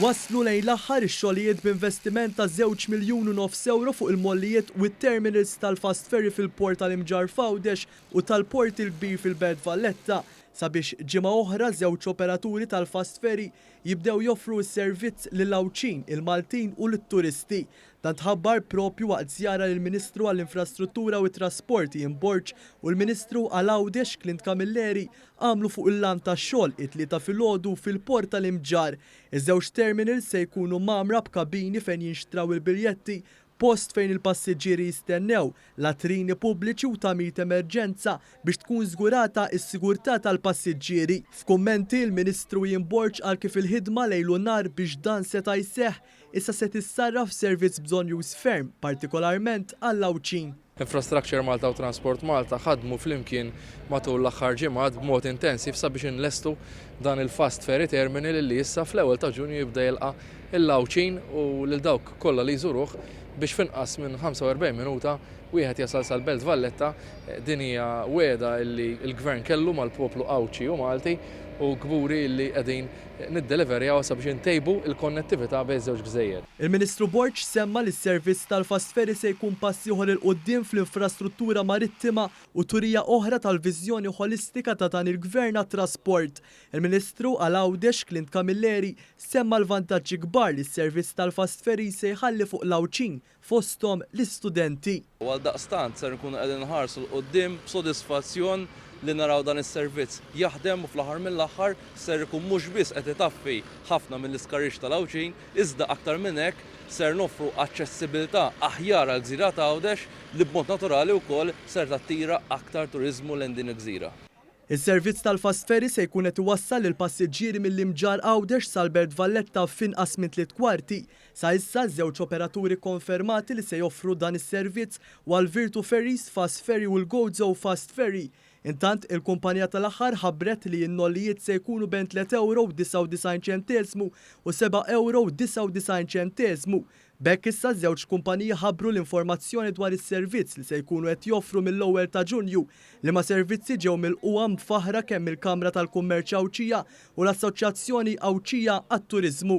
Waslu lejn l-aħħar ix-xogħlijiet b'investiment ta' €2.5 miljun fuq il-mollijiet u t-terminals tal-Fast Ferry fil-port tal-Imġar Fgħawdex u tal-port il-kbir fil-Belt Valletta sabiex ġimgħa oħra żewġ operaturi tal-Fast Ferry jibdew joffru s-servizz lill-Awċin, il-Maltin u lit-turisti. Dan tħabbar propju waqt żjara lill-Ministru għall-Infrastruttura u t-Trasporti Imborġ u l-Ministru għall-Għawdex Clint Camilleri għamlu fuq il-lan tax-xogħol it-tlieta filgħodu fil-port tal-Imġar. Iż-żewġ terminals se jkunu magħmra b'kabini fejn jinxtraw il-biljetti, post fejn il-passiġġieri jistennew, latrini pubbliċi u tagħmir emerġenza biex tkun żgurata s-sigurtà tal-passiġġieri. F'kummenti l-Ministru Imborġ għal kif il-ħidma lejlu nar biex dan seta' jseħħ issa se tissarraf servizz bżonn już ferm, partikolarment għall-Awċin. Infrastructure Malta u Transport Malta ħadmu flimkien matul l-aħħar ġimgħat b'mod intensiv sabiex inlestu dan il-Fast Ferry Terminal li issa fl-ewwel ta' Ġunju jibda jilqa' l-Awċin u lil dawk kollha li jżuruh biex finqas minn 45 minuta wieħed jasal sal-Belt Valletta. Din hija wiegħda li l-Gvern kellu mal-poplu Awċi u Malti u kburi li qegħdin niddeliverjaw sabiex intejbu il-konnettività bejn żewġ gżejjer. Il-Ministru Borġ semma li s-servizz tal-Fast Ferry se jkun pass ieħor il quddiem fl-infrastruttura marittima u turija oħra tal-viżjoni holistika ta' dan il-Gvern għat-trasport. Il-Ministru għall-Għawdex Clint Camilleri semma l-vantaġġi kbar li s-servizz tal-Fast Ferry se jħalli fuq l-Awċin fosthom l-istudenti. Għaldaqstant ser nkunu qegħdin nħarsu l-qudiem b'sodisfazzjon li naraw dan is-servizz jaħdem u fl-aħħar mill-aħħar ser ikun mhux biss qed itaffi ħafna mill-iskarrix tal-Awċin, iżda aktar minn hekk ser noffru aċċessibilità aħjar għal gżira ta' Għawdex li b'mod naturali wkoll ser tattira aktar turiżmu lejn din il-gżira. Is-servizz tal-Fast Ferry se jkun qed iwassal lil passiġġieri mill-Imġar Għawdex sal-Belt Valletta f'inqas minn 3 kwarti. Sa issa żewġ operaturi konfermati li se joffru dan is-servizz għal Virtu Ferries, Fast Ferry u l-Gozo Fast Ferry. Intant il-kumpanija tal-aħħar ħabbret li n-nollijiet se jkunu bejn €3.99 u €7.99. Bekk issa żewġ kumpaniji ħabbru l-informazzjoni dwar is-servizz li se jkunu qed joffru mill-ewwel ta' Ġunju li ma' servizzi ġew milquha mfaħra kemm il-Kamra tal-Kummerċ Awċija u l-Assoċjazzjoni Awċija għat-Turiżmu.